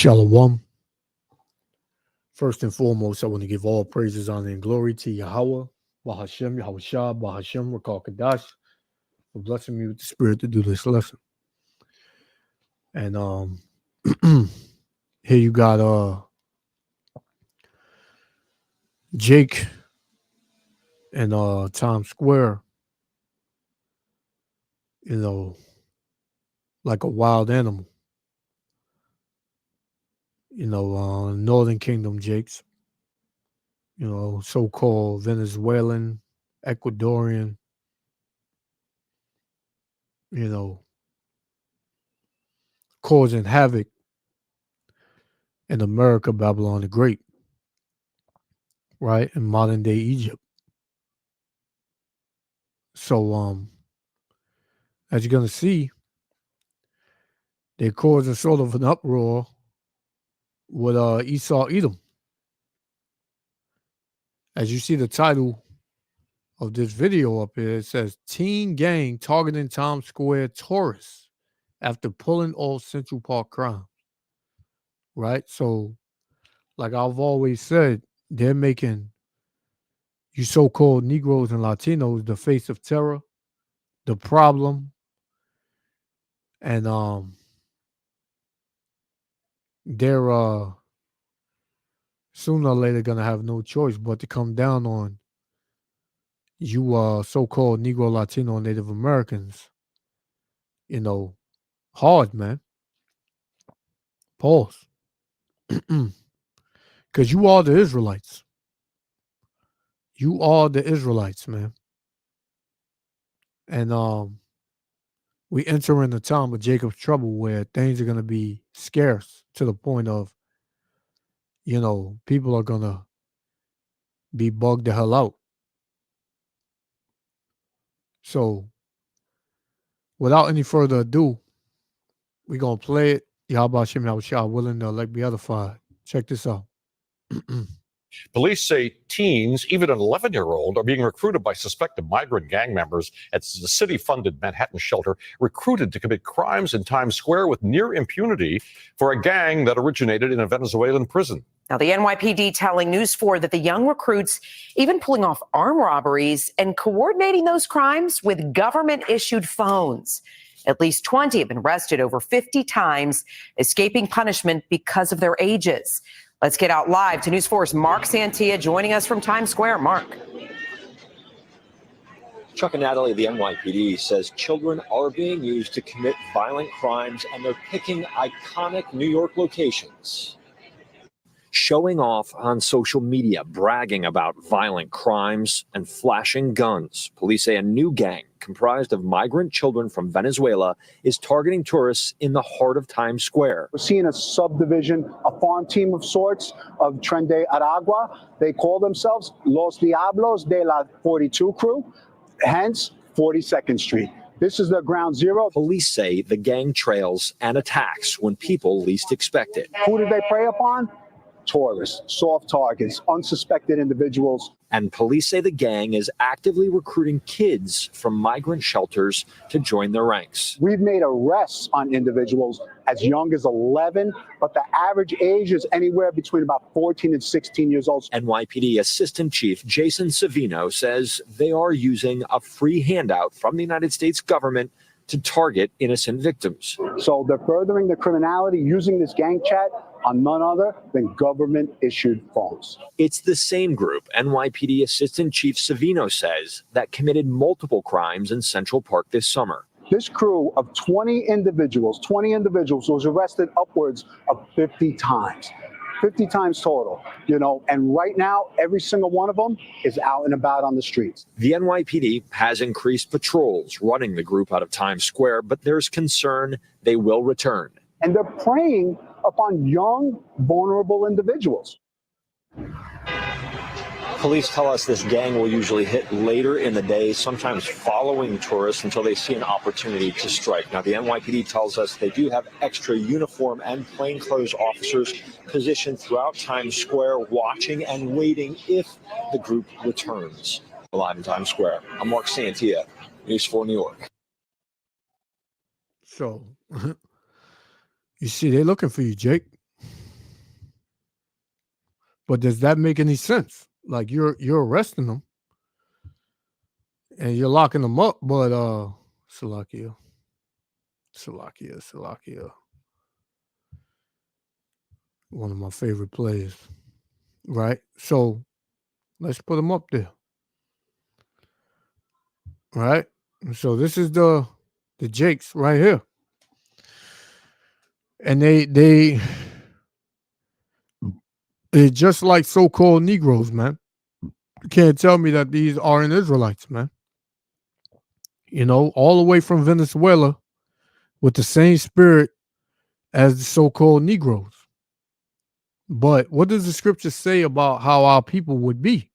Shalom. First and foremost, I want to give all praises, honor, and glory to Yahweh, Bahashem, Yahushua, Bahashem, Rakal Kadash, for blessing me with the spirit to do this lesson. And here you got Jake and Times Square, like a wild animal. Northern Kingdom Jakes, so-called Venezuelan, Ecuadorian, causing havoc in America, Babylon the Great, right, in modern-day Egypt. So, as you're going to see, they're causing sort of an uproar with Esau Edom. As you see the title of this video up here, it says, Teen Gang Targeting Times Square Tourists After Pulling Off Central Park Crime. Right? So, like I've always said, they're making you so-called Negroes and Latinos the face of terror, the problem, and they're sooner or later gonna have no choice but to come down on you so-called Negro, Latino, and Native Americans, hard, man. Pause. Because you are the Israelites. You are the Israelites, man. And we enter in the time of Jacob's trouble where things are going to be scarce to the point of, people are going to be bugged the hell out. So, without any further ado, we're going to play it. Yahweh Shem Yahushua willing to elect be edified. Check this out. Police say teens, even an 11-year-old, are being recruited by suspected migrant gang members at the city-funded Manhattan shelter, recruited to commit crimes in Times Square with near impunity for a gang that originated in a Venezuelan prison. Now, the NYPD telling News 4 that the young recruits even pulling off armed robberies and coordinating those crimes with government-issued phones. At least 20 have been arrested over 50 times, escaping punishment because of their ages. Let's get out live to News 4's Mark Santia joining us from Times Square. Mark. Chuck and Natalie, the NYPD says children are being used to commit violent crimes, and they're picking iconic New York locations. Showing off on social media, bragging about violent crimes and flashing guns. Police say a new gang comprised of migrant children from Venezuela is targeting tourists in the heart of Times Square. We're seeing a subdivision, a farm team of sorts of Tren de Aragua. They call themselves Los Diablos de la 42 crew, hence 42nd Street. This is their ground zero. Police say the gang trails and attacks when people least expect it. Who did they prey upon? Tourists, soft targets, unsuspected individuals. And police say the gang is actively recruiting kids from migrant shelters to join their ranks. We've made arrests on individuals as young as 11, but the average age is anywhere between about 14 and 16 years old. NYPD Assistant Chief Jason Savino says they are using a free handout from the United States government to target innocent victims. So they're furthering the criminality using this gang chat on none other than government-issued phones. It's the same group, NYPD Assistant Chief Savino says, that committed multiple crimes in Central Park this summer. This crew of 20 individuals was arrested upwards of 50 times. 50 times total, and right now, every single one of them is out and about on the streets. The NYPD has increased patrols running the group out of Times Square, but there's concern they will return. And they're preying upon young, vulnerable individuals. Police tell us this gang will usually hit later in the day, sometimes following tourists until they see an opportunity to strike. Now, the NYPD tells us they do have extra uniform and plainclothes officers positioned throughout Times Square, watching and waiting if the group returns. Live in Times Square, I'm Mark Santia, News 4 New York. So, you see, they're looking for you, Jake. But does that make any sense? Like you're arresting them and you're locking them up, but Salakia. One of my favorite players. Right? So let's put them up there. Right? So this is the Jakes right here. And they're just like so-called Negroes, man. You can't tell me that these aren't Israelites, man. You know, all the way from Venezuela with the same spirit as the so-called Negroes. But what does the scripture say about how our people would be?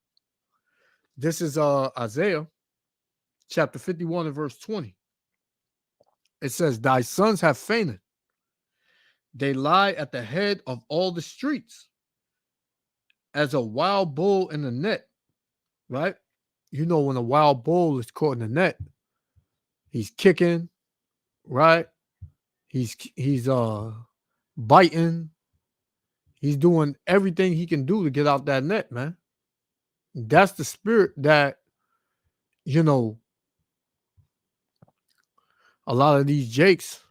This is Isaiah chapter 51 and verse 20. It says, thy sons have fainted. They lie at the head of all the streets as a wild bull in the net, right? You know, when a wild bull is caught in the net, he's kicking, right? He's biting. He's doing everything he can do to get out that net, man. That's the spirit that, you know, a lot of these Jakes,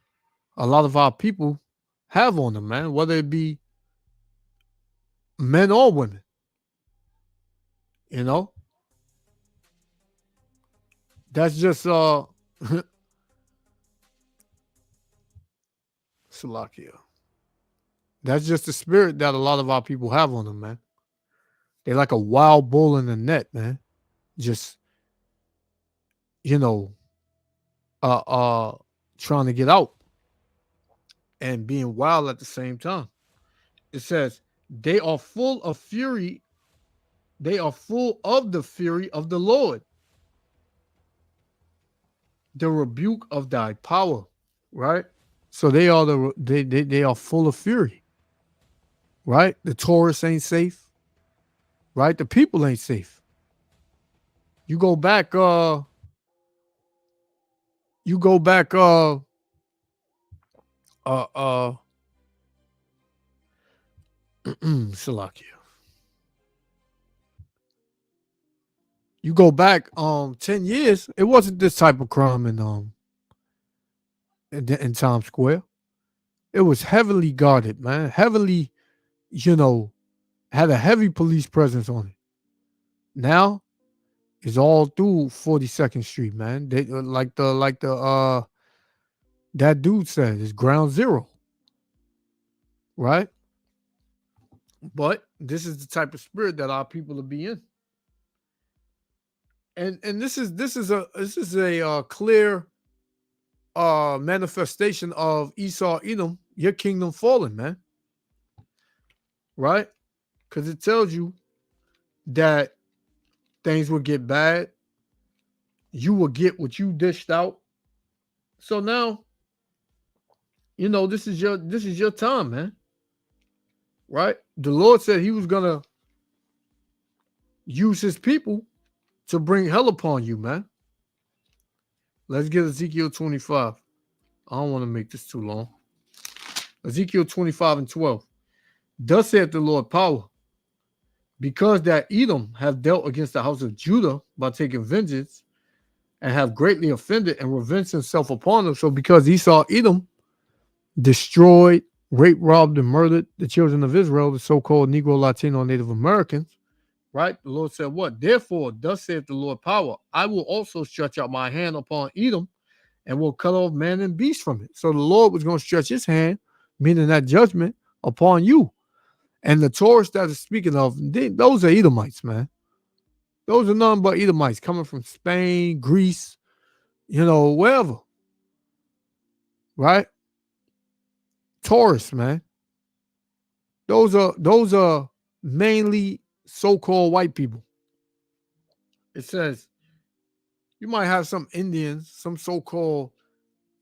a lot of our people have on them, man, whether it be men or women. You know? That's just Salakia. That's just the spirit that a lot of our people have on them, man. They're like a wild bull in the net, man. Just, you know, trying to get out and being wild at the same time. It says, they are full of fury. They are full of the fury of the Lord, the rebuke of thy power, right? So they are they are full of fury, right? The tourists ain't safe, right? The people ain't safe. You go back, Salakia. You go back 10 years, it wasn't this type of crime in Times Square. It was heavily guarded, man. Heavily, you know, had a heavy police presence on it. Now it's all through 42nd Street, man. They like the that dude said, it's ground zero. Right? But this is the type of spirit that our people will be in. And this is a clear manifestation of Esau Edom, your kingdom falling, man. Right? Because it tells you that things will get bad. You will get what you dished out. So now, you know, this is your time, man. Right? The Lord said he was gonna use his people to bring hell upon you, man. Let's get Ezekiel 25. I don't want to make this too long. Ezekiel 25 and 12. Thus saith the Lord power, because that Edom have dealt against the house of Judah by taking vengeance and have greatly offended and revenged himself upon them. So because Esau Edom destroyed, raped, robbed, and murdered the children of Israel, the so-called Negro, Latino, Native Americans, right? The Lord said what? Therefore, thus saith the Lord power, I will also stretch out my hand upon Edom and will cut off man and beast from it. So the Lord was going to stretch his hand, meaning that judgment, upon you. And the tourists that is speaking of, those are Edomites, man. Those are none but Edomites coming from Spain, Greece, you know, wherever. Right? Tourists, man. Those are mainly so-called white people. It says you might have some Indians, some so-called,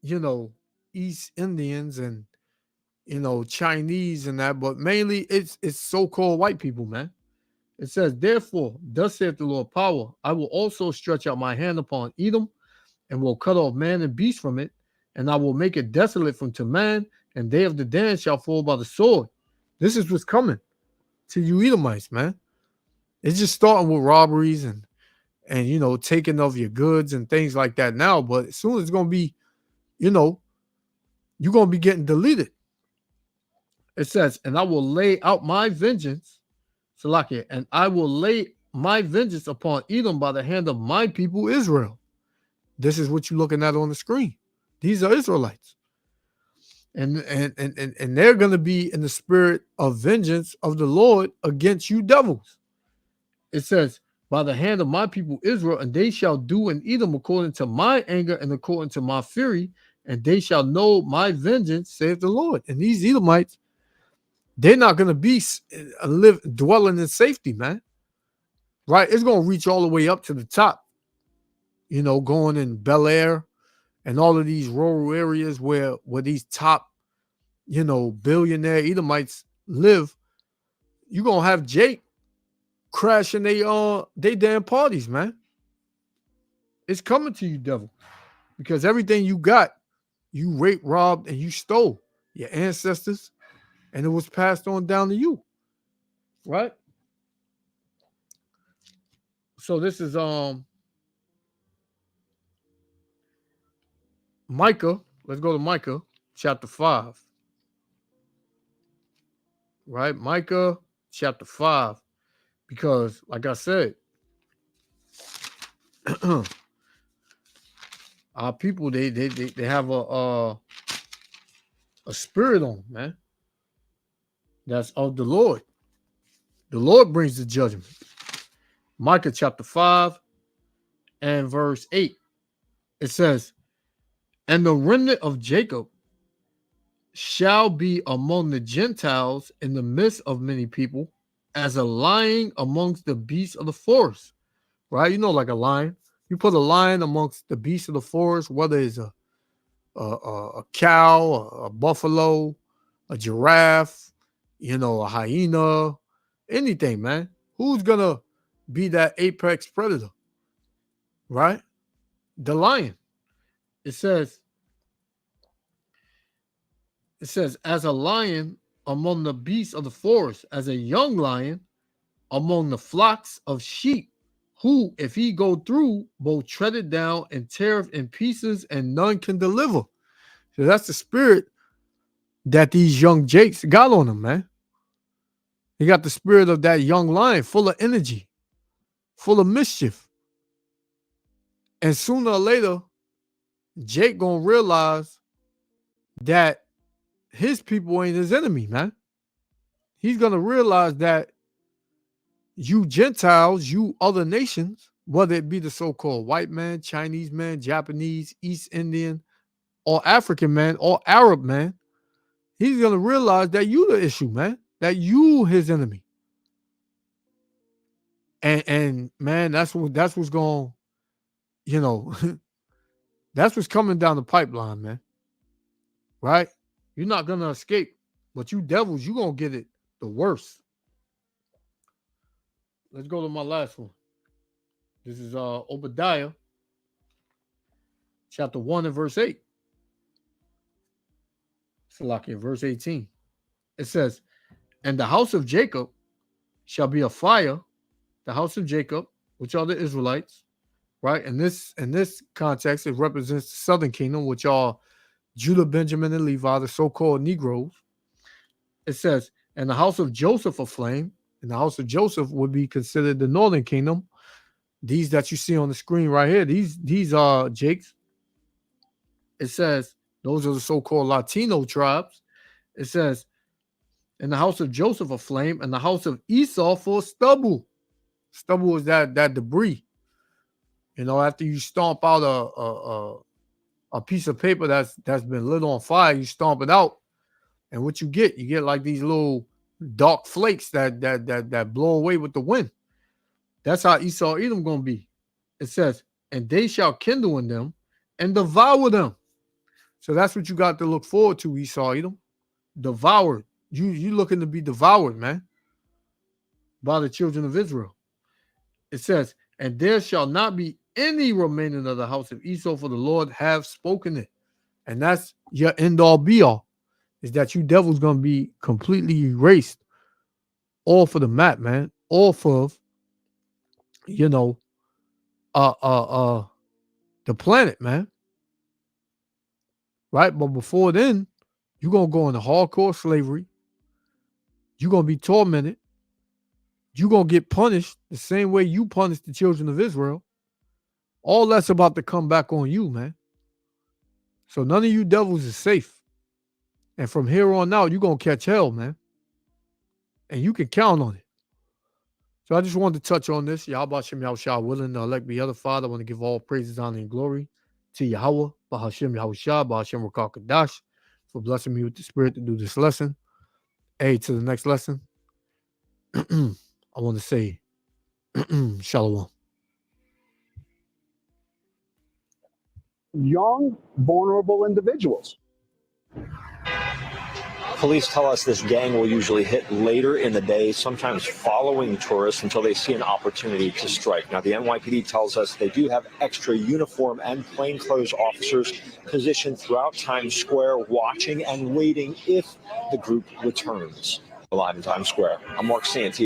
you know, East Indians and, you know, Chinese and that, but mainly it's so-called white people, man. It says, therefore, thus saith the Lord power, I will also stretch out my hand upon Edom and will cut off man and beast from it, and I will make it desolate from Teman, and they of the Dan shall fall by the sword. This is what's coming. to you Edomites, man. It's just starting with robberies and taking of your goods and things like that now. But as soon as it's gonna be, you're gonna be getting deleted. It says, and I will lay out my vengeance, Salakia, and I will lay my vengeance upon Edom by the hand of my people Israel. This is what you're looking at on the screen. These are Israelites. And they're going to be in the spirit of vengeance of the Lord against you devils. It says, by the hand of my people Israel, and they shall do in Edom according to my anger and according to my fury, and they shall know my vengeance, saith the Lord. And these Edomites, they're not going to be dwelling in safety, man. Right? It's going to reach all the way up to the top, going in Bel Air and all of these rural areas where these top, billionaire Edomites live. You're going to have Jake crashing they damn parties, man. It's coming to you, devil, because everything you got, you raped, robbed, and you stole your ancestors, and it was passed on down to you, right? So this is Micah. Let's go to Micah chapter 5. Right? Micah chapter 5. Because, like I said, our people, they have a spirit on, man. That's of the Lord. The Lord brings the judgment. Micah chapter 5 and verse 8. It says, and the remnant of Jacob shall be among the Gentiles in the midst of many people, as a lion amongst the beasts of the forest. Right? Like a lion. You put a lion amongst the beasts of the forest, whether it's a cow, a buffalo, a giraffe, a hyena, anything, man. Who's gonna be that apex predator? Right? The lion. It says, as a lion among the beasts of the forest, as a young lion among the flocks of sheep, who, if he go through, both tread it down and tear it in pieces, and none can deliver. So that's the spirit that these young Jakes got on them, man. He got the spirit of that young lion, full of energy, full of mischief. And sooner or later, Jake gonna realize that his people ain't his enemy, man. He's gonna realize that you Gentiles, you other nations, whether it be the so-called white man, Chinese man, Japanese, East Indian, or African man, or Arab man, he's gonna realize that you the issue, man. That you his enemy. And man, that's what's going, that's what's coming down the pipeline, man. Right? You're not gonna escape, but you devils, you're gonna get it the worst. Let's go to my last one. This is Obadiah chapter 1 and verse 8. Salakia, verse 18. It says, and the house of Jacob shall be a fire, the house of Jacob, which are the Israelites, right? In this context, it represents the southern kingdom, which are Judah, Benjamin, and Levi, the so-called Negroes. It says, and the house of Joseph a flame, and the house of Joseph would be considered the northern kingdom. These that you see on the screen right here, these are Jakes. It says, those are the so-called Latino tribes. It says, and the house of Joseph a flame, and the house of Esau for stubble. Stubble is that debris. After you stomp out a piece of paper that's been lit on fire, you stomp it out, and what you get like these little dark flakes that blow away with the wind. That's how Esau Edom gonna be. It says, and they shall kindle in them and devour them. So that's what you got to look forward to, Esau Edom. Devoured. You looking to be devoured, man, by the children of Israel. It says, and there shall not be any remaining of the house of Esau, for the Lord have spoken it. And that's your end all be all, is that you devils going to be completely erased off of the map, man. Off of, you know, the planet, man. Right? But before then, you're going to go into hardcore slavery. You're going to be tormented. You're going to get punished the same way you punished the children of Israel. All that's about to come back on you, man. So none of you devils is safe. And from here on out, you're going to catch hell, man. And you can count on it. So I just wanted to touch on this. Yahweh Shem Yahushua willing, the elect be other Father. I want to give all praises, honor, and glory to Yahweh, Bahashem Yahushua, Bahashem Rakal Kadash, for blessing me with the Spirit to do this lesson. Hey, to the next lesson, I want to say Shalom. Young, vulnerable individuals. Police tell us this gang will usually hit later in the day, sometimes following tourists until they see an opportunity to strike. Now, the NYPD tells us they do have extra uniform and plainclothes officers positioned throughout Times Square, watching and waiting if the group returns. Live in Times Square, I'm Mark Santee.